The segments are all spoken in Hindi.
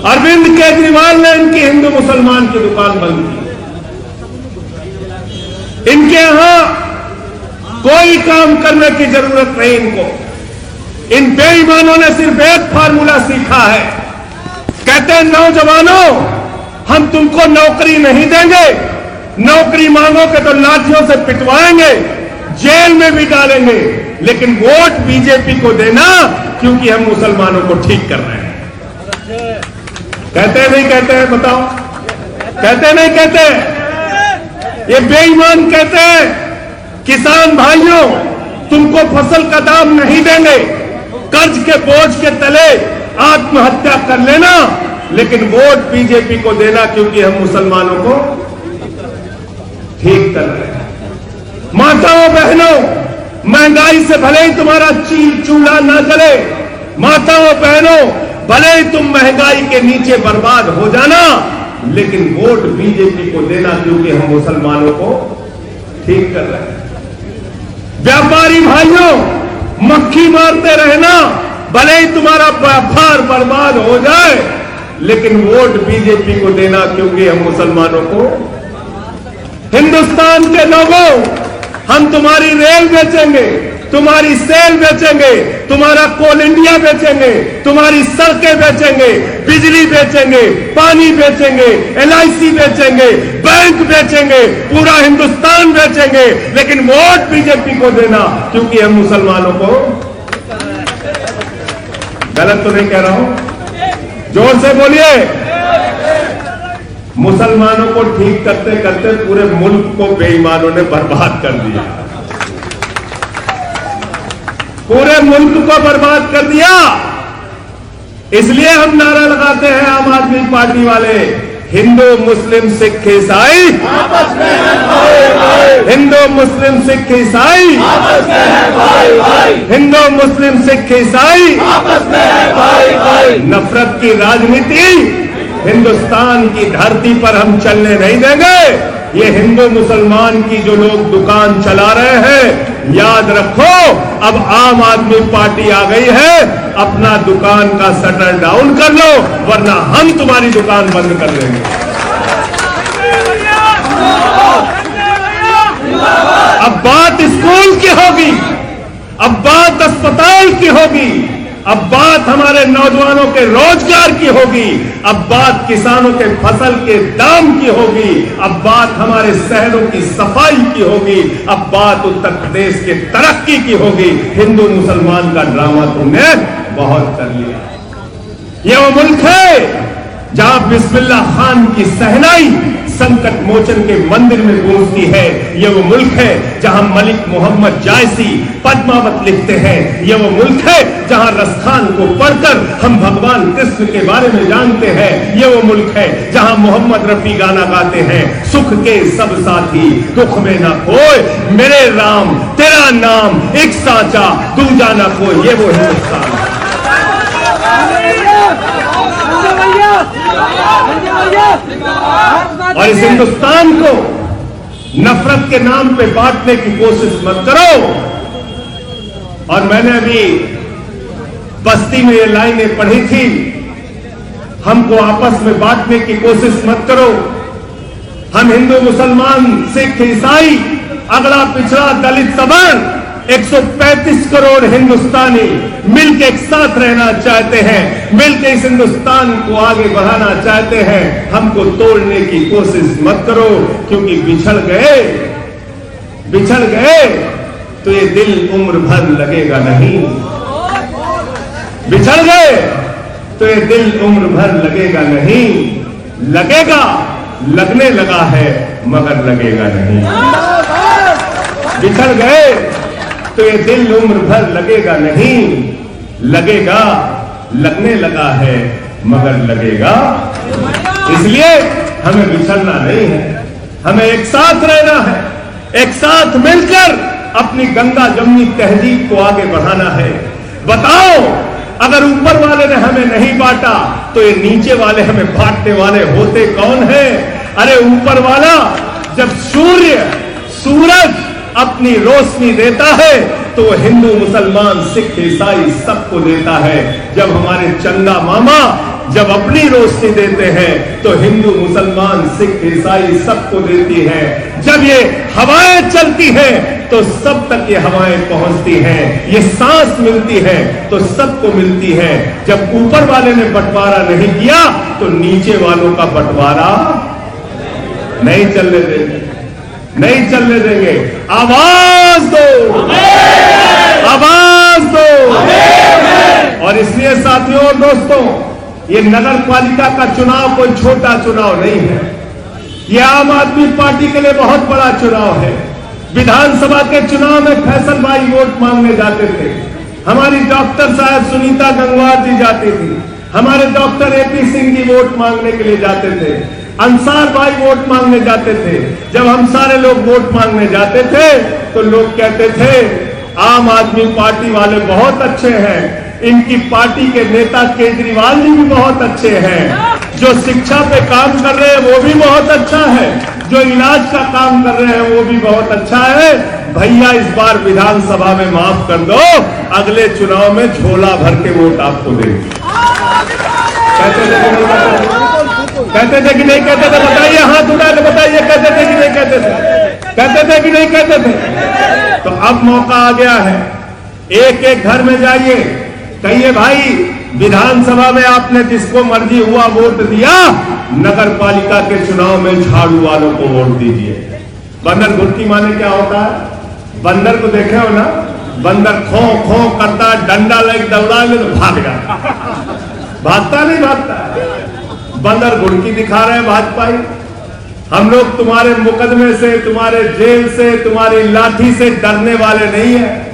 अरविंद केजरीवाल ने इनकी हिंदू मुसलमान की दुकान बंद की। इनके यहां कोई काम करने की जरूरत नहीं इनको। इन बेईमानों ने सिर्फ एक फार्मूला सीखा है। कहते हैं नौजवानों, हम तुमको नौकरी नहीं देंगे, नौकरी मांगोगे तो लाठियों से पिटवाएंगे, जेल में भी डालेंगे, लेकिन वोट बीजेपी को देना क्योंकि हम मुसलमानों को ठीक कर रहे हैं। कहते नहीं कहते हैं? बताओ, कहते नहीं कहते? ये बेईमान कहते हैं किसान भाइयों, तुमको फसल का दाम नहीं देंगे, कर्ज के बोझ के तले आत्महत्या कर लेना, लेकिन वोट बीजेपी को देना क्योंकि हम मुसलमानों को ठीक कर रहे हैं। माताओं बहनों, महंगाई से भले ही तुम्हारा चूल्हा ना जले, माताओं बहनों, भले ही तुम महंगाई के नीचे बर्बाद हो जाना, लेकिन वोट बीजेपी को देना क्योंकि हम मुसलमानों को ठीक कर रहे हैं। व्यापारी भाइयों, मक्खी मारते रहना, भले ही तुम्हारा व्यापार बर्बाद हो जाए, लेकिन वोट बीजेपी को देना क्योंकि हम मुसलमानों को। हिंदुस्तान के लोगों, हम तुम्हारी रेल बेचेंगे, तुम्हारी सेल बेचेंगे, तुम्हारा कोल इंडिया बेचेंगे, तुम्हारी सड़कें बेचेंगे, बिजली बेचेंगे, पानी बेचेंगे, LIC बेचेंगे, बैंक बेचेंगे, पूरा हिंदुस्तान बेचेंगे, लेकिन वोट बीजेपी को देना क्योंकि हम मुसलमानों को। गलत तो नहीं कह रहा हूं? जोर से बोलिए। मुसलमानों को ठीक करते करते पूरे मुल्क को बेईमानों ने बर्बाद कर दिया, पूरे मुल्क को बर्बाद कर दिया। इसलिए हम नारा लगाते हैं आम आदमी पार्टी वाले, हिंदू मुस्लिम सिख ईसाई आपस में है भाई भाई, हिंदू मुस्लिम सिख ईसाई आपस में है भाई भाई, हिंदू मुस्लिम सिख ईसाई आपस में है भाई भाई। नफरत की राजनीति हिंदुस्तान की धरती पर हम चलने नहीं देंगे। ये हिंदू मुसलमान की जो लोग दुकान चला रहे हैं, याद रखो, अब आम आदमी पार्टी आ गई है, अपना दुकान का शटर डाउन कर लो, वरना हम तुम्हारी दुकान बंद कर देंगे। अब बात स्कूल की होगी, अब बात अस्पताल की होगी, अब बात हमारे नौजवानों के रोजगार की होगी, अब बात किसानों के फसल के दाम की होगी, अब बात हमारे शहरों की सफाई की होगी, अब बात उत्तर प्रदेश के तरक्की की होगी। हिंदू मुसलमान का ड्रामा तुमने बहुत कर लिया। ये वो मुल्क है जहां बिस्मिल्लाह खान की सहनाई संकट मोचन के मंदिर में गूंजती है। ये वो मुल्क है जहां मलिक मोहम्मद जायसी पद्मावत लिखते हैं। ये वो मुल्क है जहां रसखान को पढ़कर हम भगवान कृष्ण के बारे में जानते हैं। ये वो मुल्क है जहां मोहम्मद रफी गाना गाते हैं, सुख के सब साथी दुख में ना खोए, मेरे राम तेरा नाम एक साचा दूजा ना खोए। ये वो हिंदुस्तान है। और इस हिंदुस्तान को नफरत के नाम पे बांटने की कोशिश मत करो। और मैंने अभी बस्ती में ये लाइनें पढ़ी थी, हमको आपस में बांटने की कोशिश मत करो। हम हिंदू मुसलमान सिख ईसाई अगला पिछड़ा दलित सवर्ण 135 करोड़ हिंदुस्तानी मिलकर एक साथ रहना चाहते हैं, मिलकर इस हिंदुस्तान को आगे बढ़ाना चाहते हैं। हमको तोड़ने की कोशिश मत करो, क्योंकि बिछड़ गए तो ये दिल उम्र भर लगेगा नहीं। बिछड़ गए तो ये दिल उम्र भर लगेगा नहीं। लगेगा, लगने लगा है मगर लगेगा नहीं। बिछड़ गए तो ये दिल उम्र भर लगेगा नहीं। लगेगा, लगने लगा है मगर लगेगा। इसलिए हमें बिछड़ना नहीं है, हमें एक साथ रहना है, एक साथ मिलकर अपनी गंगा जमुनी तहजीब को आगे बढ़ाना है। बताओ, अगर ऊपर वाले ने हमें नहीं बांटा तो ये नीचे वाले हमें बांटने वाले होते कौन है? अरे ऊपर वाला जब सूरज अपनी रोशनी देता है तो वो हिंदू मुसलमान सिख ईसाई सबको देता है। जब हमारे चंदा मामा जब अपनी रोशनी देते हैं तो हिंदू मुसलमान सिख ईसाई सबको देती है। जब ये हवाएं चलती हैं तो सब तक ये हवाएं पहुंचती हैं, ये सांस मिलती है तो सबको मिलती है। जब ऊपर वाले ने बंटवारा नहीं किया तो नीचे वालों का बंटवारा नहीं चलने देंगे, नहीं चलने देंगे। आवाज दो, आवाज दो। और इसलिए साथियों और दोस्तों, ये नगर पालिका का चुनाव कोई छोटा चुनाव नहीं है, ये आम आदमी पार्टी के लिए बहुत बड़ा चुनाव है। विधानसभा के चुनाव में फैसल भाई वोट मांगने जाते थे, हमारी डॉक्टर साहब सुनीता गंगवार जी जाती थी, हमारे doctor AP Singh ji vote मांगने के लिए जाते थे, अंसार भाई वोट मांगने जाते थे। जब हम सारे लोग वोट मांगने जाते थे तो लोग कहते थे आम आदमी पार्टी वाले बहुत अच्छे हैं, इनकी पार्टी के नेता केजरीवाल जी भी बहुत अच्छे हैं, जो शिक्षा पे काम कर रहे हैं वो भी बहुत अच्छा है, जो इलाज का काम कर रहे हैं वो भी बहुत अच्छा है। भैया इस बार विधानसभा में माफ कर दो, अगले चुनाव में झोला भर के वोट आपको देंगे। कहते थे कि नहीं कहते थे? बताइए, हाथ उठा के बताइए, कहते थे कि नहीं कहते थे? कहते थे कि नहीं कहते थे? तो अब मौका आ गया है, एक एक घर में जाइए, कहिए भाई विधानसभा में आपने जिसको मर्जी हुआ वोट दिया, नगर पालिका के चुनाव में झाड़ू वालों को वोट दीजिए। बंदर घुटकी माने क्या होता है? बंदर को देखे हो ना, बंदर खो खो करता, डंडा लेके दौड़ा ले तो भाग जाता, भागता नहीं भागता। बंदर घुड़की दिखा रहे हैं भाजपाई, हम लोग तुम्हारे मुकदमे से, तुम्हारे जेल से, तुम्हारी लाठी से डरने वाले नहीं है।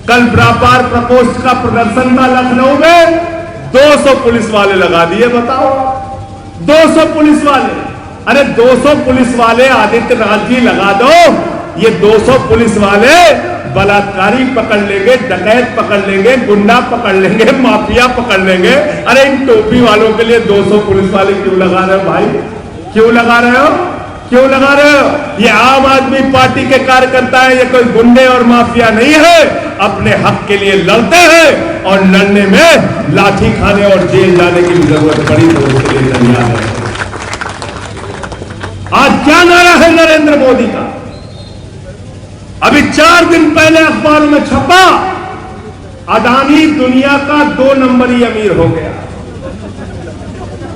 कल व्यापार प्रकोष्ठ का प्रदर्शन था लखनऊ में, 200 पुलिस वाले लगा दिए, बताओ 200 पुलिस वाले। अरे 200 पुलिस वाले आदित्यनाथ जी लगा दो, ये 200 पुलिस वाले बलात्कारी पकड़ लेंगे, डकैत पकड़ लेंगे, गुंडा पकड़ लेंगे, माफिया पकड़ लेंगे। अरे इन टोपी वालों के लिए 200 पुलिस वाले क्यों लगा रहे हो भाई? क्यों लगा रहे हो? क्यों लगा रहे हो? ये आम आदमी पार्टी के कार्यकर्ता है, ये कोई गुंडे और माफिया नहीं है, अपने हक के लिए लड़ते हैं और लड़ने में लाठी खाने और जेल जाने की भी जरूरत पड़ी तो उसके लिए तैयार है। आज क्या नारा है नरेंद्र मोदी का? अभी 4 दिन पहले अखबारों में छपा, अडानी दुनिया का 2 नंबरी अमीर हो गया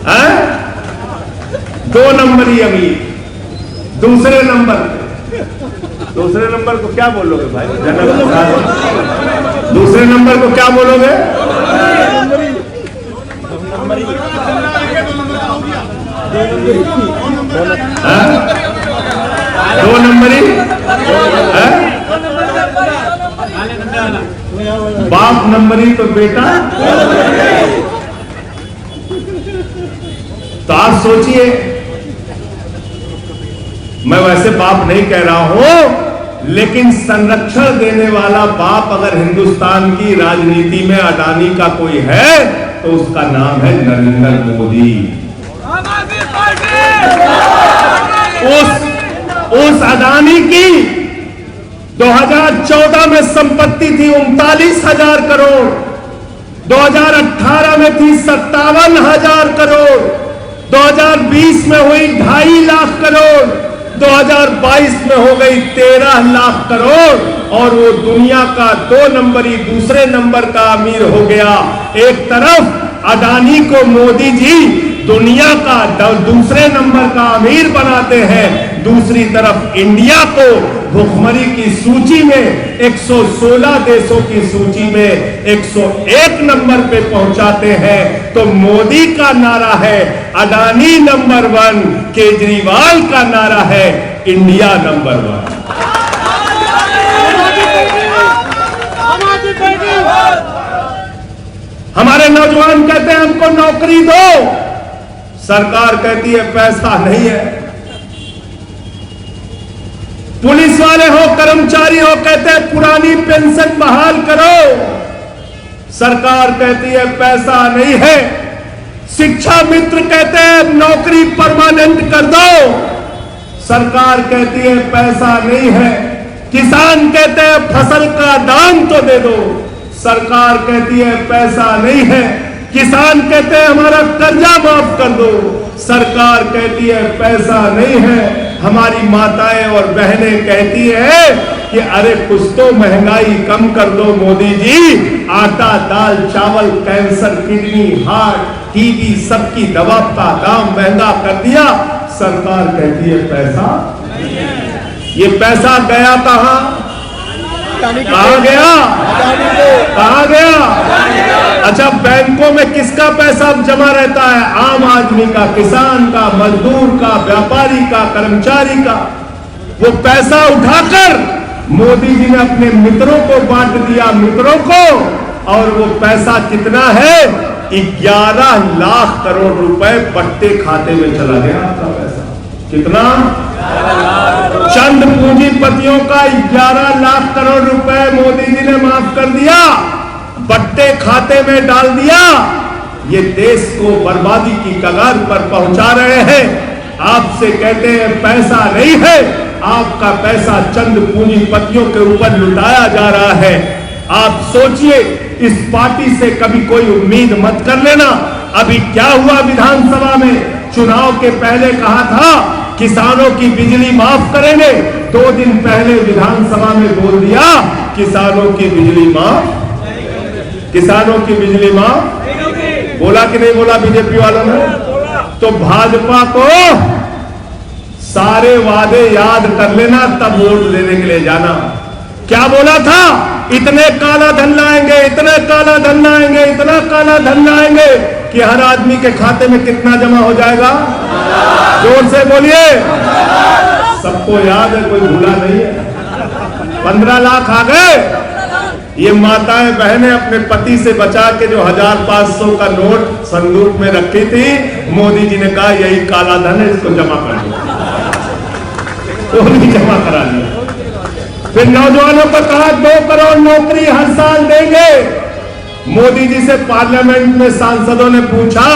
है? 2 नंबरी अमीर। दूसरे नंबर को क्या बोलोगे भाई? दूसरे नंबर को क्या बोलोगे? दो नंबरी बाप नंबरी तो बेटा। तो आप सोचिए, मैं वैसे बाप नहीं कह रहा हूं, लेकिन संरक्षण देने वाला बाप अगर हिंदुस्तान की राजनीति में अडानी का कोई है तो उसका नाम है नरेंद्र मोदी। उस अडानी की 2014 में संपत्ति थी 39,000 करोड़, 2018 में थी 57,000 करोड़, 2020 में हुई 2.5 लाख करोड़, 2022 में हो गई 13 लाख करोड़ और वो दुनिया का 2 नंबरी दूसरे नंबर का अमीर हो गया। एक तरफ अडानी को मोदी जी दुनिया का दूसरे नंबर का अमीर बनाते हैं, दूसरी तरफ इंडिया को भुखमरी की सूची में 116 देशों की सूची में 101 नंबर पे पहुंचाते हैं। तो मोदी का नारा है अडानी नंबर 1, केजरीवाल का नारा है इंडिया नंबर 1। हमारे नौजवान कहते हैं हमको नौकरी दो, सरकार कहती है पैसा नहीं है। पुलिस वाले हो, कर्मचारी हो, कहते हैं पुरानी पेंशन बहाल करो, सरकार कहती है पैसा नहीं है। शिक्षा मित्र कहते हैं नौकरी परमानेंट कर दो, सरकार कहती है पैसा नहीं है। किसान कहते हैं फसल का दाम तो दे दो, सरकार कहती है पैसा नहीं है। किसान कहते हैं हमारा कर्जा माफ कर दो, सरकार कहती है पैसा नहीं है। हमारी माताएं और बहनें कहती है कि अरे कुछ तो महंगाई कम कर दो मोदी जी, आटा दाल चावल कैंसर किडनी हार्ट टीबी सबकी दवा का दाम महंगा कर दिया। सरकार कहती है पैसा नहीं है। ये पैसा गया कहां? कहां गया? कहां गया? अच्छा, बैंकों में किसका पैसा जमा रहता है? आम आदमी का, किसान का, मजदूर का, व्यापारी का, कर्मचारी का। वो पैसा उठाकर मोदी जी ने अपने मित्रों को बांट दिया, मित्रों को। और वो पैसा कितना है? 11 लाख करोड़ रुपए बट्टे खाते में चला गया आपका पैसा। कितना? चंद पूंजीपतियों का 11 लाख करोड़ रुपए मोदी जी ने माफ कर दिया, बट्टे खाते में डाल दिया। ये देश को बर्बादी की कगार पर पहुंचा रहे हैं। आपसे कहते हैं पैसा नहीं है, आपका पैसा चंद पूंजीपतियों के ऊपर लुटाया जा रहा है। आप सोचिए, इस पार्टी से कभी कोई उम्मीद मत कर लेना। अभी क्या हुआ विधानसभा में? चुनाव के पहले कहा था किसानों की बिजली माफ करेंगे, 2 दिन पहले विधानसभा में बोल दिया किसानों की बिजली माफ, किसानों की बिजली माफ। बोला कि नहीं बोला बीजेपी वालों ने? तो भाजपा को सारे वादे याद कर लेना, तब वोट देने के लिए जाना। क्या बोला था? इतने काला धन लाएंगे, इतने काला धन लाएंगे, इतना काला धन लाएंगे कि हर आदमी के खाते में कितना जमा हो जाएगा? जोर से बोलिए। सबको याद है, कोई भूला नहीं है। 15 लाख आ गए। ये माताएं बहनें अपने पति से बचा के जो 1500 का नोट संदूक में रखी थी, मोदी जी ने कहा यही काला धन है, इसको जमा कर दो। तो नहीं जमा करा लिया। फिर नौजवानों को कहा 2 करोड़ नौकरी हर साल देंगे। मोदी जी से पार्लियामेंट में सांसदों ने पूछा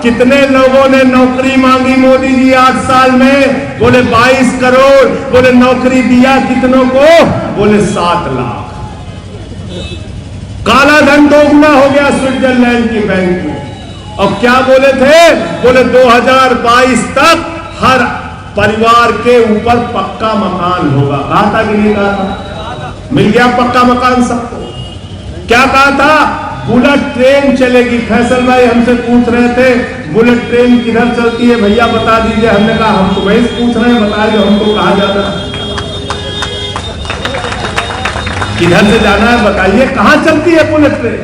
कितने लोगों ने नौकरी मांगी मोदी जी 8 साल में? बोले 22 करोड़। बोले नौकरी दिया कितनों को? बोले 7 लाख। काला धन दोगुना हो गया स्विट्जरलैंड की बैंक में। और क्या बोले थे? बोले 2022 तक हर परिवार के ऊपर पक्का मकान होगा। कहा था कि नहीं कहा था? मिल गया पक्का मकान सबको। क्या कहा था? बुलेट ट्रेन चलेगी। फैसल भाई हमसे पूछ रहे थे बुलेट ट्रेन किधर चलती है भैया बता दीजिए। हमने कहा हम तो वही पूछ रहे हैं, बताइए हमको कहा जाता है, किधर से जाना है बताइए, कहां चलती है बुलेट ट्रेन?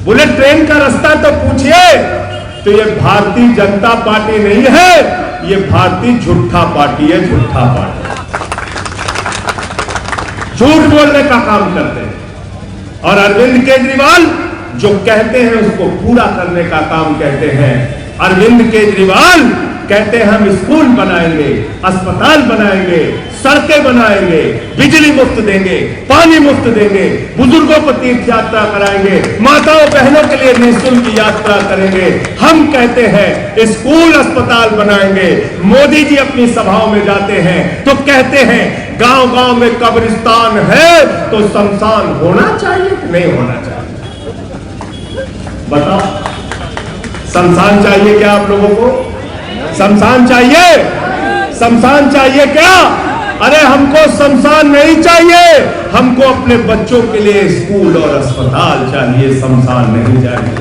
बुलेट ट्रेन का रास्ता तो पूछिए। तो ये भारतीय जनता पार्टी नहीं है, ये भारतीय झूठा पार्टी है, झूठा पार्टी। झूठ बोलने का काम करते हैं। और अरविंद केजरीवाल जो कहते हैं उसको पूरा करने का काम कहते हैं। अरविंद केजरीवाल कहते हैं हम स्कूल बनाएंगे, अस्पताल बनाएंगे, सड़कें बनाएंगे, बिजली मुफ्त देंगे, पानी मुफ्त देंगे, बुजुर्गों को तीर्थ यात्रा कराएंगे, माताओं बहनों के लिए निःशुल्क यात्रा करेंगे। हम कहते हैं स्कूल अस्पताल बनाएंगे। मोदी जी अपनी सभाओं में जाते हैं तो कहते हैं गांव-गांव में कब्रिस्तान है तो शमशान होना चाहिए कि नहीं होना चाहिए? बताओ, शमशान चाहिए क्या आप लोगों को? शमशान चाहिए? शमशान चाहिए क्या? अरे हमको शमशान नहीं चाहिए, हमको अपने बच्चों के लिए स्कूल और अस्पताल चाहिए, शमशान नहीं चाहिए।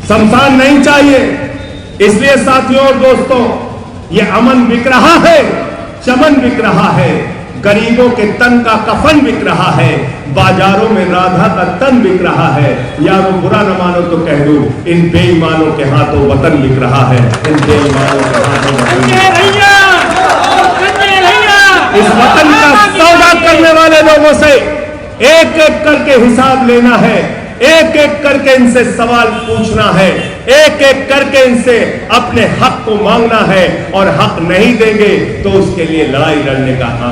शमशान नहीं चाहिए। इसलिए साथियों और दोस्तों, ये अमन बिक रहा है, चमन बिक रहा है, गरीबों के तन का कफन बिक रहा है, बाजारों में राधा का तन बिक रहा है। यारो बुरा न मानो तो कह दूं, इन बेईमानों के हाथों वतन बिक रहा है, इन बेईमानों के हाथों वतन। इस वतन का सौदा करने वाले लोगों से एक एक करके हिसाब लेना है, एक एक करके इनसे सवाल पूछना है, एक एक करके इनसे अपने हक को मांगना है। और हक नहीं देंगे तो उसके लिए लड़ाई लड़ने का